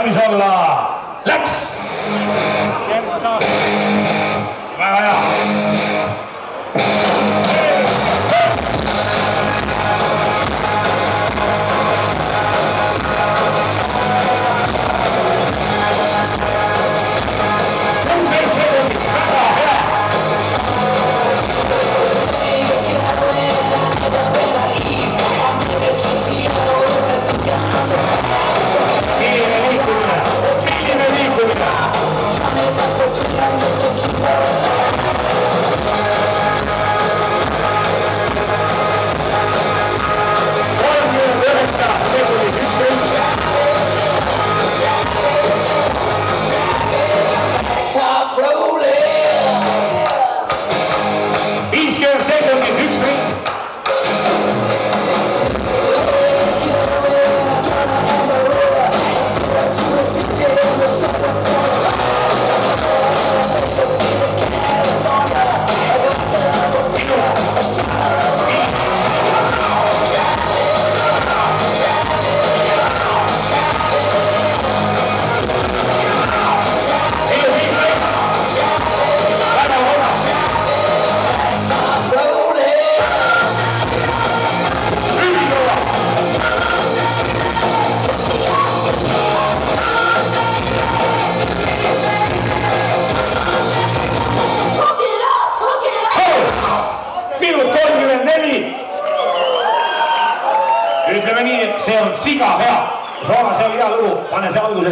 valmis olla, läks! väga hea! Ütleme nii, et see on siga hea. Soola, see oli hea lugu, pane see algusesse.